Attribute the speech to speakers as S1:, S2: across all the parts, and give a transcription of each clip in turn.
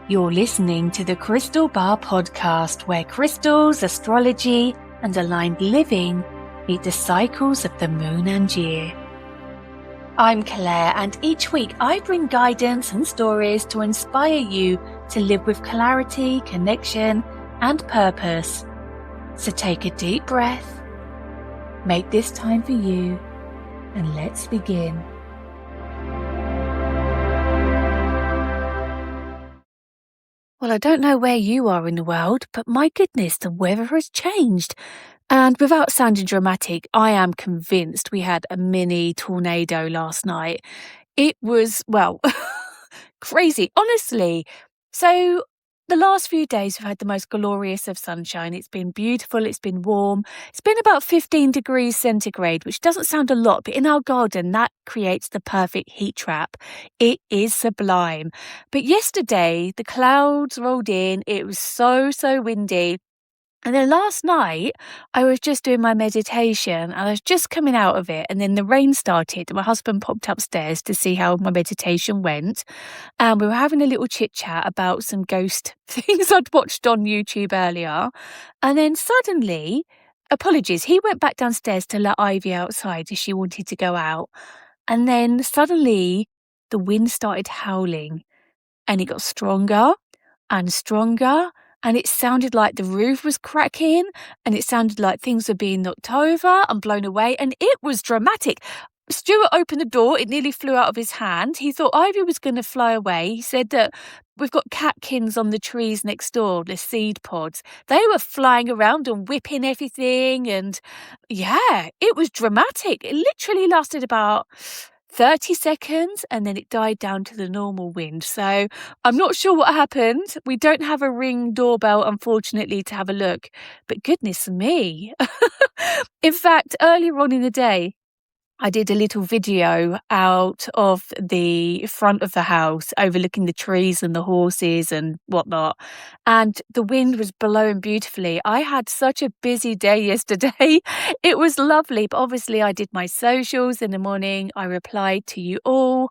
S1: You're listening to the Crystal Bar podcast, where crystals, astrology, and aligned living meet the cycles of the moon and year. I'm Claire, and each week I bring guidance and stories to inspire you to live with clarity, connection, and purpose. So take a deep breath, make this time for you, and let's begin. Well, I don't know where you are in the world, but my goodness, the weather has changed. And without sounding dramatic, I am convinced we had a mini tornado last night. It was, well, crazy, honestly. So the last few days we've had the most glorious of sunshine. It's been beautiful, it's been warm. It's been about 15 degrees centigrade, which doesn't sound a lot, but in our garden that creates the perfect heat trap. It is sublime. But yesterday the clouds rolled in. It was so windy. And then last night, I was just doing my meditation. I was just coming out of it, and then the rain started. My husband popped upstairs to see how my meditation went. And we were having a little chit chat about some ghost things I'd watched on YouTube earlier. And then suddenly, apologies, he went back downstairs to let Ivy outside as she wanted to go out. And then suddenly, the wind started howling, and it got stronger and stronger. And it sounded like the roof was cracking, and it sounded like things were being knocked over and blown away, and it was dramatic. Stuart opened the door, it nearly flew out of his hand. He thought Ivy was going to fly away. He said that we've got catkins on the trees next door, the seed pods. They were flying around and whipping everything, and yeah, it was dramatic. It literally lasted about 30 seconds, and then it died down to the normal wind. So I'm not sure what happened. We don't have a Ring doorbell, unfortunately, to have a look. But goodness me. In fact, earlier on in the day, I did a little video out of the front of the house overlooking the trees and the horses and whatnot. And the wind was blowing beautifully. I had such a busy day yesterday. It was lovely. But obviously I did my socials in the morning. I replied to you all.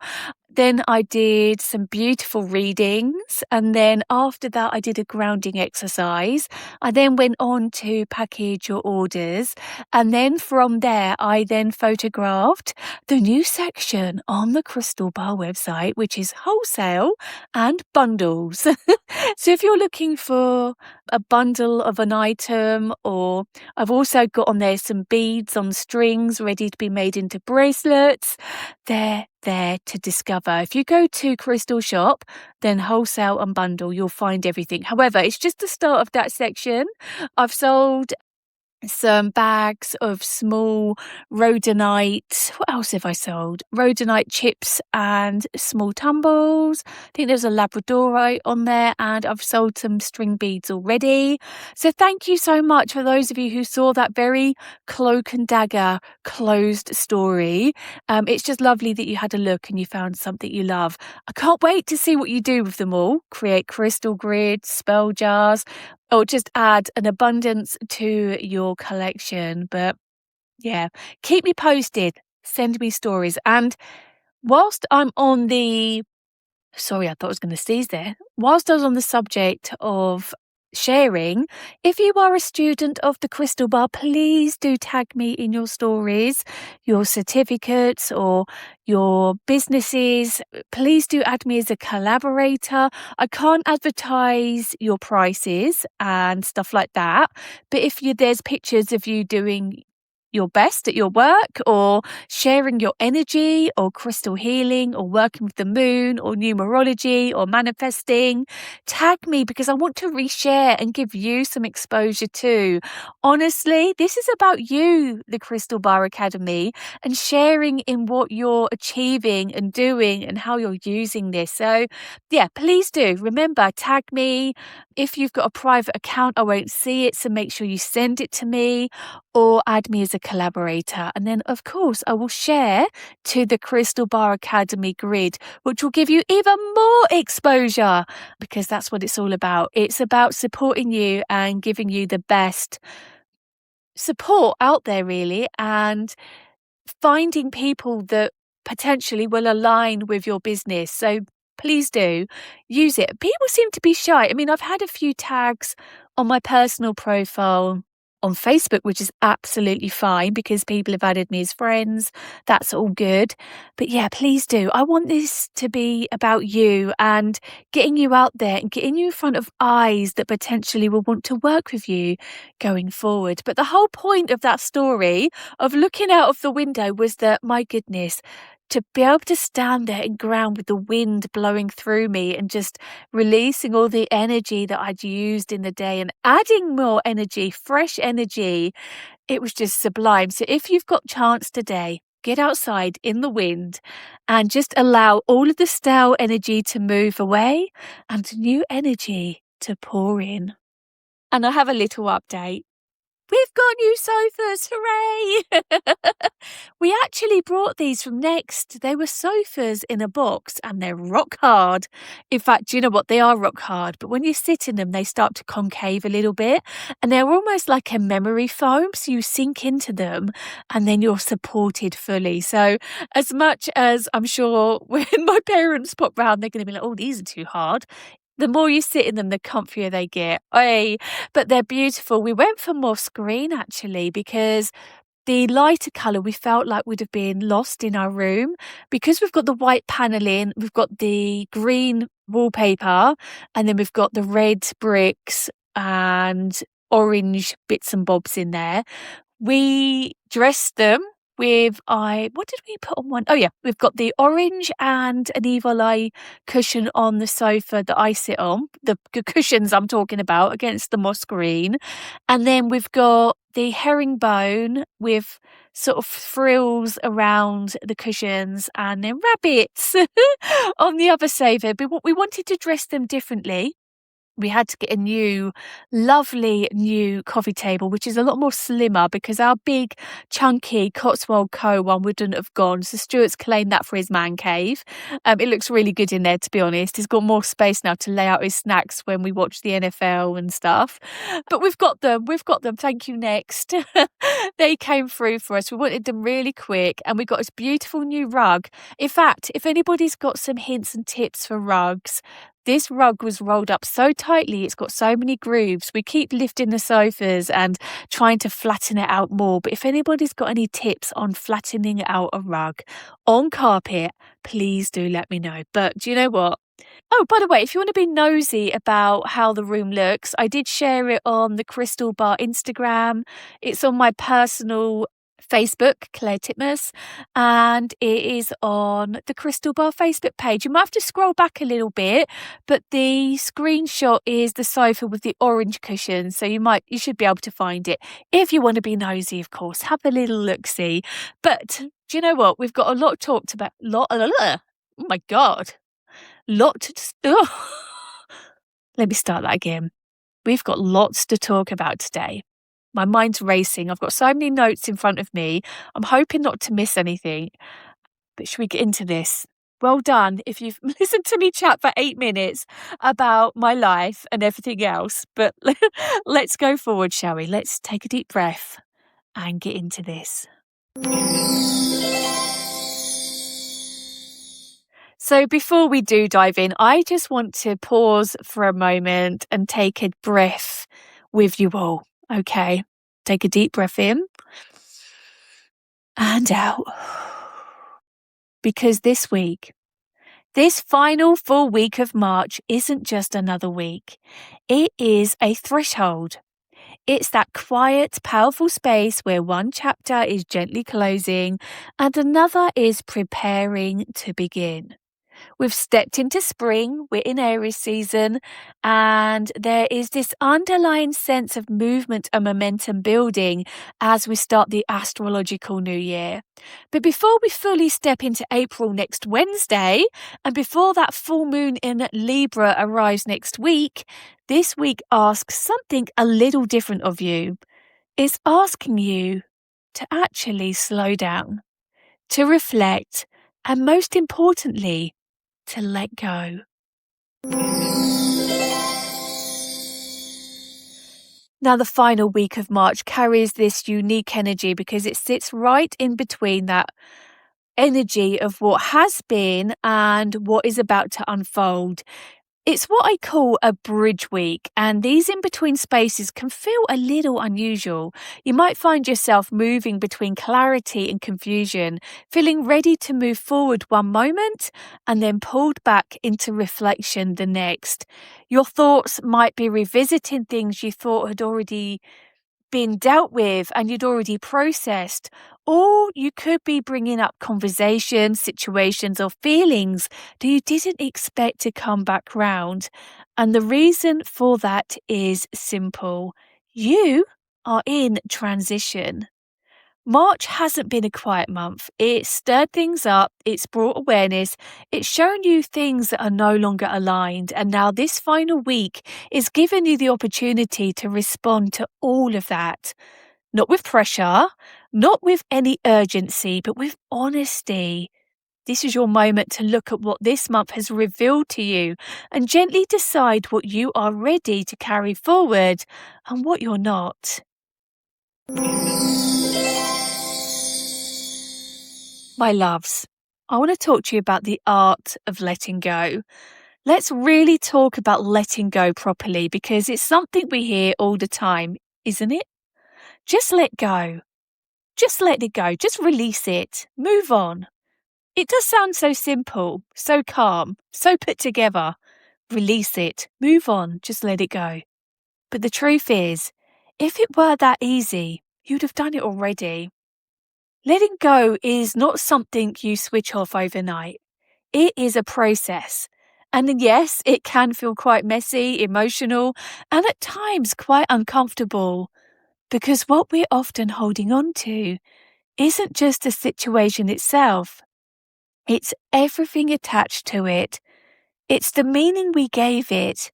S1: Then I did some beautiful readings. And then after that, I did a grounding exercise. I then went on to package your orders. And then from there, I then photographed the new section on the Crystal Bar website, which is wholesale and bundles. So if you're looking for a bundle of an item, or I've also got on there some beads on strings ready to be made into bracelets, they're there to discover. If you go to Crystal Shop, then wholesale and bundle, you'll find everything. However, it's just the start of that section. I've sold some bags of small rhodonite. What else have I sold? Rhodonite chips and small tumbles. I think there's a labradorite on there, and I've sold some string beads already. So thank you so much for those of you who saw that very cloak and dagger closed story. It's just lovely that you had a look and you found something you love. I can't wait to see what you do with them all. Create crystal grids, spell jars, or just add an abundance to your collection. But yeah, keep me posted. Send me stories. And whilst I'm on the... Sorry, I thought I was going to sneeze there. Whilst I was on the subject of sharing, if you are a student of the Crystal Bar, please do tag me in your stories, your certificates, or your businesses. Please do add me as a collaborator. I can't advertise your prices and stuff like that, but if there's pictures of you doing your best at your work, or sharing your energy, or crystal healing, or working with the moon, or numerology, or manifesting, tag me, because I want to reshare and give you some exposure too. Honestly, this is about you, the Crystal Bar Academy, and sharing in what you're achieving and doing and how you're using this. So yeah, please do remember, tag me. If you've got a private account, I won't see it, so make sure you send it to me, or add me as a collaborator. And then, of course, I will share to the Crystal Bar Academy grid, which will give you even more exposure, because that's what it's all about. It's about supporting you and giving you the best support out there, really, and finding people that potentially will align with your business. So please do use it. People seem to be shy. I mean, I've had a few tags on my personal profile on Facebook, which is absolutely fine because people have added me as friends. That's all good. But yeah, please do. I want this to be about you and getting you out there and getting you in front of eyes that potentially will want to work with you going forward. But the whole point of that story of looking out of the window was that, my goodness, to be able to stand there and ground with the wind blowing through me and just releasing all the energy that I'd used in the day and adding more energy, fresh energy, it was just sublime. So if you've got chance today, get outside in the wind and just allow all of the stale energy to move away and new energy to pour in. And I have a little update. We've got new sofas, hooray! We actually brought these from Next. They were sofas in a box and they're rock hard. In fact, do you know what? They are rock hard, but when you sit in them, they start to concave a little bit and they're almost like a memory foam. So you sink into them and then you're supported fully. So as much as I'm sure when my parents pop round, they're going to be like, oh, these are too hard. The more you sit in them, the comfier they get. But they're beautiful. We went for moss green actually because the lighter colour we felt like would have been lost in our room. Because we've got the white panelling, we've got the green wallpaper, and then we've got the red bricks and orange bits and bobs in there. We dressed them with what did we put on one? Oh yeah, we've got the orange and an evil eye cushion on the sofa that I sit on, the cushions I'm talking about against the moss green. And then we've got the herringbone with sort of frills around the cushions and then rabbits on the other sofa. But we wanted to dress them differently. We had to get a new, lovely new coffee table, which is a lot more slimmer because our big, chunky Cotswold Co one wouldn't have gone. So Stuart's claimed that for his man cave. It looks really good in there, to be honest. He's got more space now to lay out his snacks when we watch the NFL and stuff. But we've got them. Thank you, Next. They came through for us. We wanted them really quick and we got this beautiful new rug. In fact, if anybody's got some hints and tips for rugs, this rug was rolled up so tightly, it's got so many grooves. We keep lifting the sofas and trying to flatten it out more. But if anybody's got any tips on flattening out a rug on carpet, please do let me know. But do you know what? Oh, by the way, if you want to be nosy about how the room looks, I did share it on the Crystal Bar Instagram. It's on my personal Facebook, Claire Titmus, and it is on the Crystal Bar Facebook page. You might have to scroll back a little bit, but the screenshot is the sofa with the orange cushions, so you should be able to find it. If you want to be nosy, of course, have a little look-see. But do you know what? We've got a lot talked about. Oh my God. Let me start that again. We've got lots to talk about today. My mind's racing. I've got so many notes in front of me. I'm hoping not to miss anything. But should we get into this? Well done if you've listened to me chat for 8 minutes about my life and everything else. But let's go forward, shall we? Let's take a deep breath and get into this. So before we do dive in, I just want to pause for a moment and take a breath with you all. Okay, take a deep breath in and out. Because this week, this final full week of March isn't just another week. It is a threshold. It's that quiet, powerful space where one chapter is gently closing and another is preparing to begin. We've stepped into spring, we're in Aries season, and there is this underlying sense of movement and momentum building as we start the astrological new year. But before we fully step into April next Wednesday, and before that full moon in Libra arrives next week, this week asks something a little different of you. It's asking you to actually slow down, to reflect, and most importantly, to let go. Now, the final week of March carries this unique energy because it sits right in between that energy of what has been and what is about to unfold. It's what I call a bridge week, and these in between spaces can feel a little unusual. You might find yourself moving between clarity and confusion, feeling ready to move forward one moment and then pulled back into reflection the next. Your thoughts might be revisiting things you thought had already been dealt with and you'd already processed, or you could be bringing up conversations, situations, or feelings that you didn't expect to come back round. And the reason for that is simple: you are in transition. March hasn't been a quiet month. It's stirred things up, it's brought awareness, it's shown you things that are no longer aligned. And now this final week is giving you the opportunity to respond to all of that. Not with pressure, not with any urgency, but with honesty. This is your moment to look at what this month has revealed to you and gently decide what you are ready to carry forward and what you're not. My loves, I want to talk to you about the art of letting go. Let's really talk about letting go properly, because it's something we hear all the time, isn't it? Just let go. Just let it go. Just release it. Move on. It does sound so simple, so calm, so put together. Release it. Move on. Just let it go. But the truth is, if it were that easy, you'd have done it already. Letting go is not something you switch off overnight. It is a process. And then, yes, it can feel quite messy, emotional, and at times quite uncomfortable. Because what we're often holding on to isn't just the situation itself, it's everything attached to it. It's the meaning we gave it,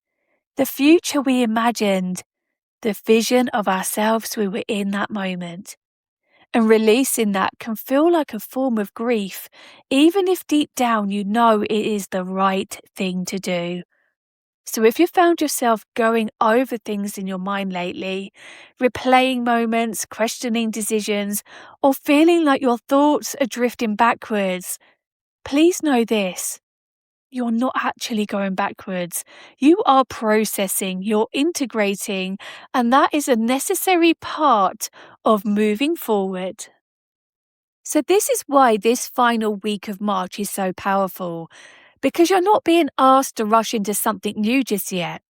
S1: the future we imagined, the vision of ourselves we were in that moment. And releasing that can feel like a form of grief, even if deep down you know it is the right thing to do. So if you found yourself going over things in your mind lately, replaying moments, questioning decisions, or feeling like your thoughts are drifting backwards, please know this: you're not actually going backwards. You are processing, you're integrating, and that is a necessary part of moving forward. So this is why this final week of March is so powerful, because you're not being asked to rush into something new just yet.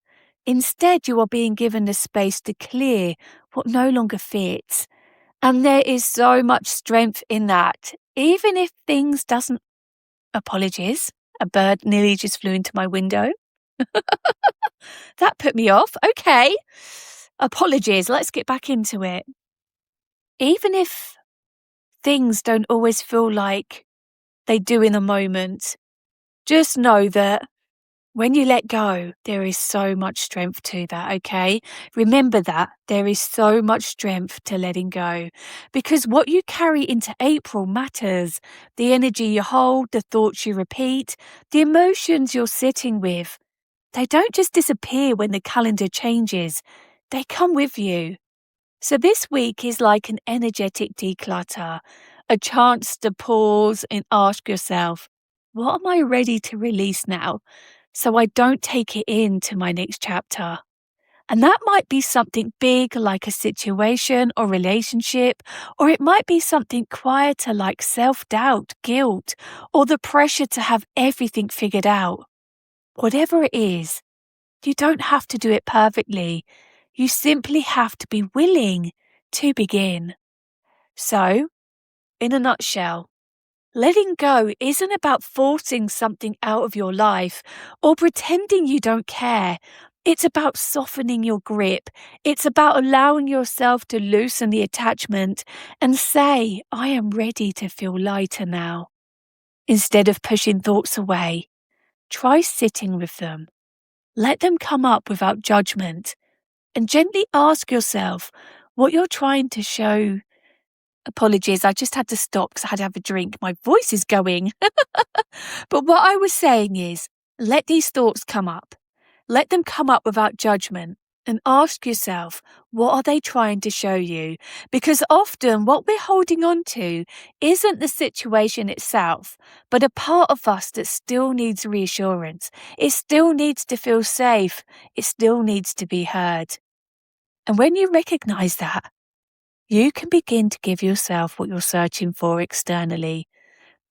S1: Instead, you are being given the space to clear what no longer fits. And there is so much strength in that, even if things doesn't... Apologies, a bird nearly just flew into my window. That put me off. Okay. Apologies, let's get back into it. Even if things don't always feel like they do in the moment, just know that when you let go, there is so much strength to that, okay? Remember that. There is so much strength to letting go, because what you carry into April matters. The energy you hold, the thoughts you repeat, the emotions you're sitting with, they don't just disappear when the calendar changes. They come with you. So this week is like an energetic declutter, a chance to pause and ask yourself, what am I ready to release now, so I don't take it into my next chapter? And that might be something big like a situation or relationship, or it might be something quieter like self-doubt, guilt, or the pressure to have everything figured out. Whatever it is, you don't have to do it perfectly. You simply have to be willing to begin. So, in a nutshell, letting go isn't about forcing something out of your life or pretending you don't care. It's about softening your grip. It's about allowing yourself to loosen the attachment and say, I am ready to feel lighter now. Instead of pushing thoughts away, try sitting with them. Let them come up without judgment, and gently ask yourself what you're trying to show. Apologies, I just had to stop because I had to have a drink. My voice is going. But what I was saying is, let these thoughts come up. Let them come up without judgment. And ask yourself, what are they trying to show you? Because often what we're holding on to isn't the situation itself, but a part of us that still needs reassurance. It still needs to feel safe. It still needs to be heard. And when you recognize that, you can begin to give yourself what you're searching for externally.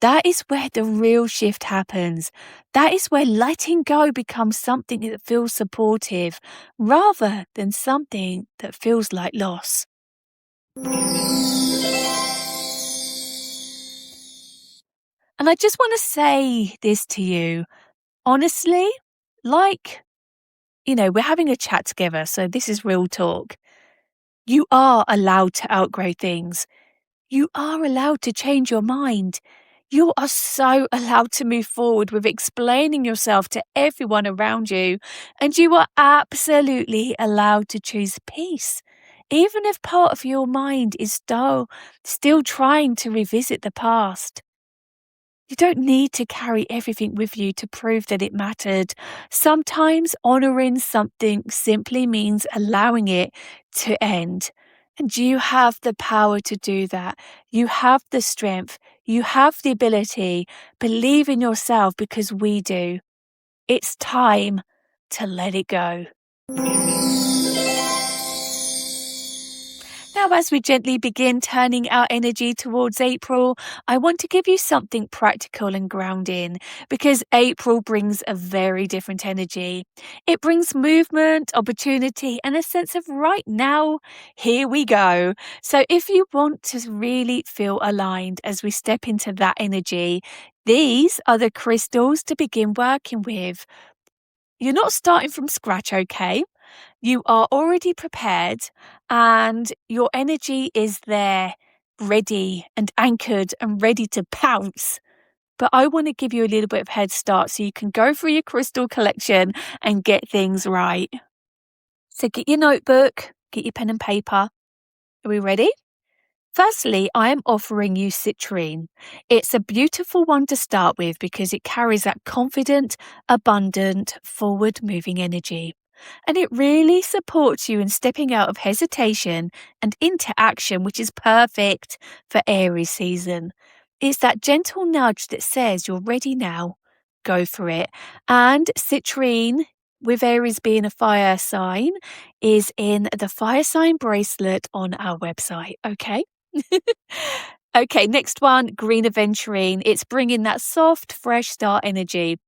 S1: That is where the real shift happens. That is where letting go becomes something that feels supportive rather than something that feels like loss. And I just want to say this to you. Honestly, like, we're having a chat together, so this is real talk. You are allowed to outgrow things. You are allowed to change your mind. You are so allowed to move forward with explaining yourself to everyone around you. And you are absolutely allowed to choose peace, even if part of your mind is still trying to revisit the past. You don't need to carry everything with you to prove that it mattered. Sometimes honoring something simply means allowing it to end. And you have the power to do that. You have the strength. You have the ability. Believe in yourself because we do. It's time to let it go. Now, as we gently begin turning our energy towards April, I want to give you something practical and grounding because April brings a very different energy. It brings movement, opportunity, and a sense of right now, here we go. So, if you want to really feel aligned as we step into that energy, these are the crystals to begin working with. You're not starting from scratch, okay? You are already prepared and your energy is there, ready and anchored and ready to pounce. But I want to give you a little bit of head start so you can go through your crystal collection and get things right. So get your notebook, get your pen and paper. Are we ready? Firstly, I am offering you citrine. It's a beautiful one to start with because it carries that confident, abundant, forward moving energy. And it really supports you in stepping out of hesitation and into action, which is perfect for Aries season. It's that gentle nudge that says you're ready now. Go for it. And citrine, with Aries being a fire sign, is in the fire sign bracelet on our website. Okay. Okay, next one, green aventurine. It's bringing that soft, fresh start energy.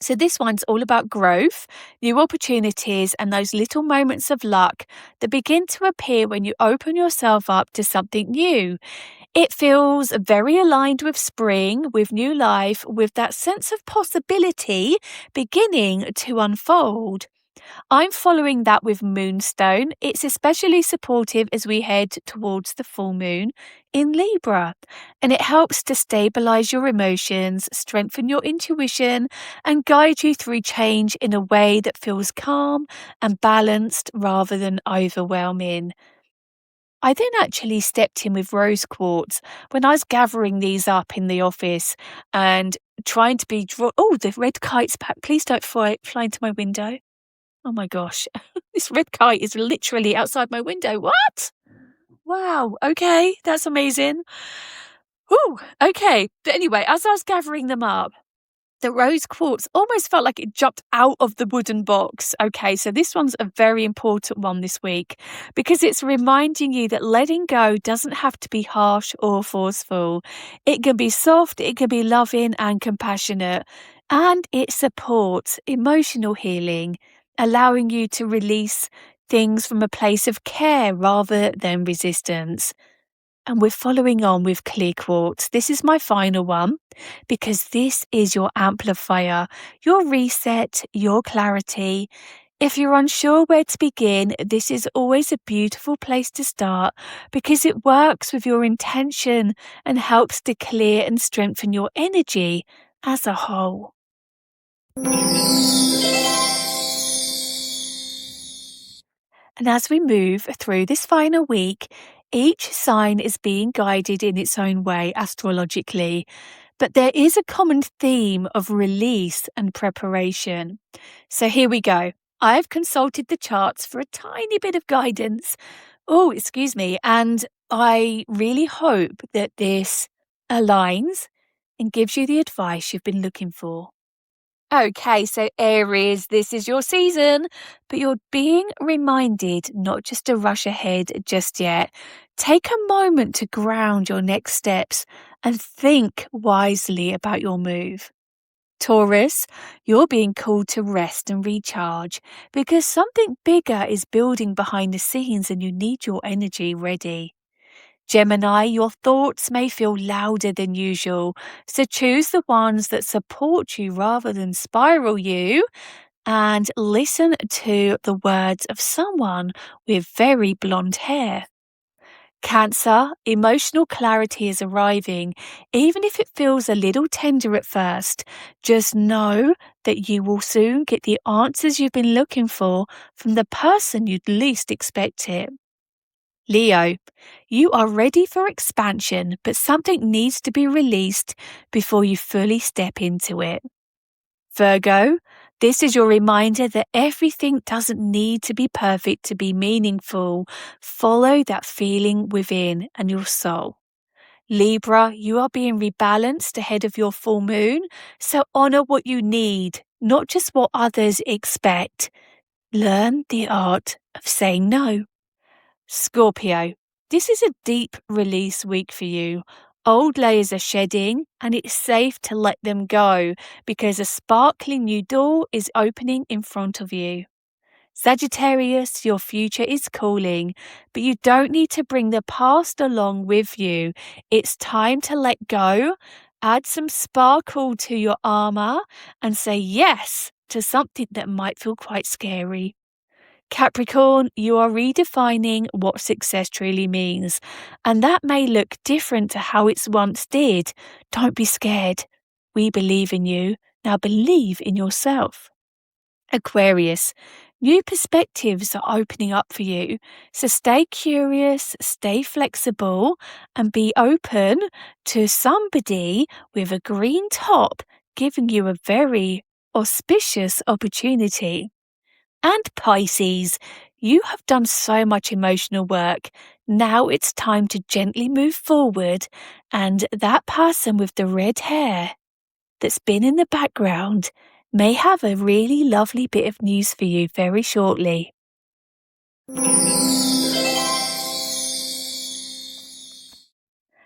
S1: So this one's all about growth, new opportunities, and those little moments of luck that begin to appear when you open yourself up to something new. It feels very aligned with spring, with new life, with that sense of possibility beginning to unfold. I'm following that with Moonstone. It's especially supportive as we head towards the full moon in Libra, and it helps to stabilize your emotions, strengthen your intuition, and guide you through change in a way that feels calm and balanced rather than overwhelming. I then actually stepped in with rose quartz when I was gathering these up in the office and trying to be oh, the red kite's back. Please don't fly into my window. Oh my gosh, this red kite is literally outside my window. What? Wow, okay, that's amazing. Whew, okay. But anyway, as I was gathering them up, the rose quartz almost felt like it jumped out of the wooden box. Okay, so this one's a very important one this week because it's reminding you that letting go doesn't have to be harsh or forceful. It can be soft, it can be loving and compassionate, and it supports emotional healing, allowing you to release things from a place of care rather than resistance. And we're following on with clear quartz. This is my final one because this is your amplifier, your reset, your clarity. If you're unsure where to begin, this is always a beautiful place to start because it works with your intention and helps to clear and strengthen your energy as a whole. And as we move through this final week, each sign is being guided in its own way astrologically, but there is a common theme of release and preparation. So here we go. I've consulted the charts for a tiny bit of guidance. Oh, excuse me. And I really hope that this aligns and gives you the advice you've been looking for. Okay, so Aries, this is your season, but you're being reminded not just to rush ahead just yet. Take a moment to ground your next steps and think wisely about your move. Taurus, you're being called to rest and recharge because something bigger is building behind the scenes and you need your energy ready. Gemini, your thoughts may feel louder than usual, so choose the ones that support you rather than spiral you, and listen to the words of someone with very blonde hair. Cancer, emotional clarity is arriving, even if it feels a little tender at first. Just know that you will soon get the answers you've been looking for from the person you'd least expect it. Leo, you are ready for expansion, but something needs to be released before you fully step into it. Virgo, this is your reminder that everything doesn't need to be perfect to be meaningful. Follow that feeling within and your soul. Libra, you are being rebalanced ahead of your full moon, so honor what you need, not just what others expect. Learn the art of saying no. Scorpio, this is a deep release week for you. Old layers are shedding and it's safe to let them go because a sparkling new door is opening in front of you. Sagittarius, your future is calling, but you don't need to bring the past along with you. It's time to let go, add some sparkle to your armor, and say yes to something that might feel quite scary. Capricorn, you are redefining what success truly means, and that may look different to how it once did. Don't be scared. We believe in you. Now believe in yourself. Aquarius, new perspectives are opening up for you, so stay curious, stay flexible, and be open to somebody with a green top giving you a very auspicious opportunity. And Pisces, you have done so much emotional work. Now it's time to gently move forward, and that person with the red hair that's been in the background may have a really lovely bit of news for you very shortly.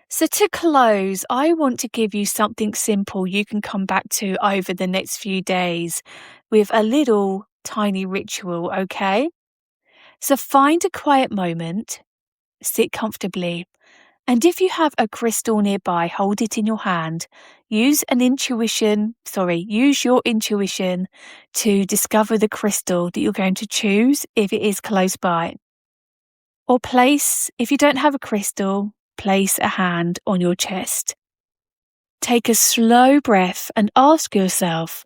S1: So to close, I want to give you something simple you can come back to over the next few days with a little tiny ritual, okay? So find a quiet moment, sit comfortably, and if you have a crystal nearby, hold it in your hand. Use your intuition to discover the crystal that you're going to choose if it is close by. Or if you don't have a crystal, place a hand on your chest. Take a slow breath and ask yourself,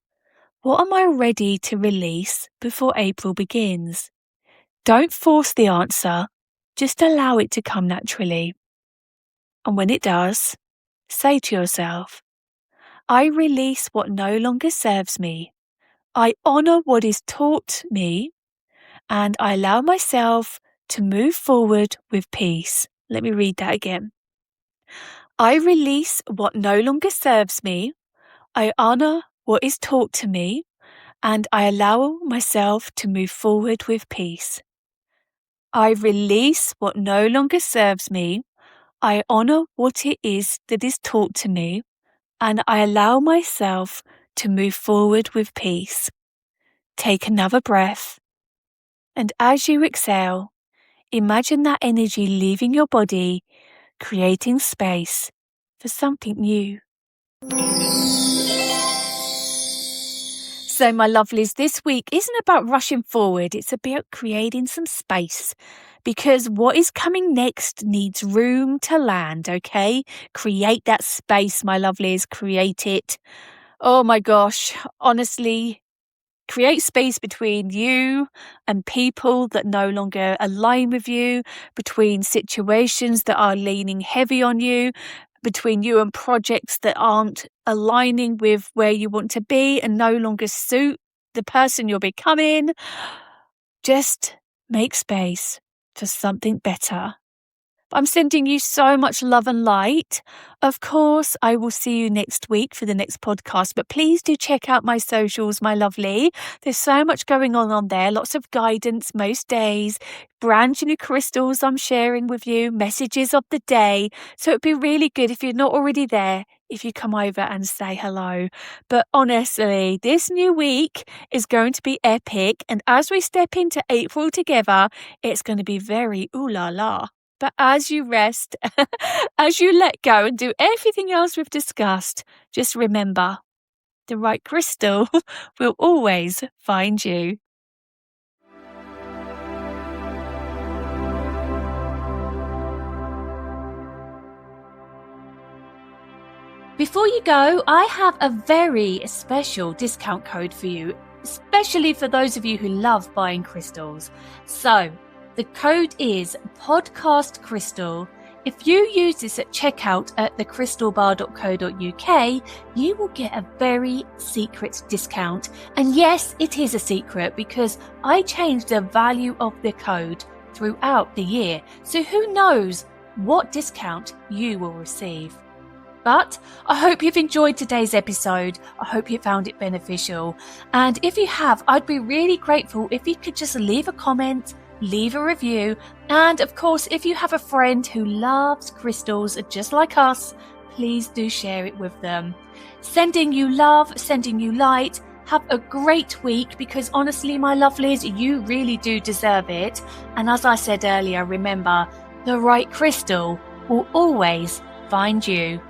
S1: what am I ready to release before April begins? Don't force the answer, just allow it to come naturally. And when it does, say to yourself, I release what no longer serves me. I honor what is taught me, and I allow myself to move forward with peace. Let me read that again. I release what no longer serves me. I honor what is taught to me, and I allow myself to move forward with peace. I release what no longer serves me. I honor what it is that is taught to me, and I allow myself to move forward with peace. Take another breath, and as you exhale, imagine that energy leaving your body, creating space for something new. So, my lovelies, this week isn't about rushing forward, it's about creating some space. Because what is coming next needs room to land, okay? Create that space, my lovelies, create it. Oh my gosh, honestly, create space between you and people that no longer align with you, between situations that are leaning heavy on you, between you and projects that aren't aligning with where you want to be and no longer suit the person you're becoming. Just make space for something better. I'm sending you so much love and light. Of course, I will see you next week for the next podcast, but please do check out my socials, my lovely. There's so much going on there, lots of guidance most days, brand new crystals I'm sharing with you, messages of the day. So it'd be really good if you're not already there, if you come over and say hello. But honestly, this new week is going to be epic. And as we step into April together, it's going to be very ooh la la. But as you rest, as you let go and do everything else we've discussed, just remember, the right crystal will always find you. Before you go, I have a very special discount code for you, especially for those of you who love buying crystals. So, the code is Podcast Crystal. If you use this at checkout at thecrystalbar.co.uk, you will get a very secret discount. And yes, it is a secret because I changed the value of the code throughout the year. So who knows what discount you will receive. But I hope you've enjoyed today's episode. I hope you found it beneficial. And if you have, I'd be really grateful if you could just leave a comment, leave a review, and of course, if you have a friend who loves crystals just like us, please do share it with them. Sending you love, sending you light. Have a great week because honestly, my lovelies, you really do deserve it. And as I said earlier, remember, the right crystal will always find you.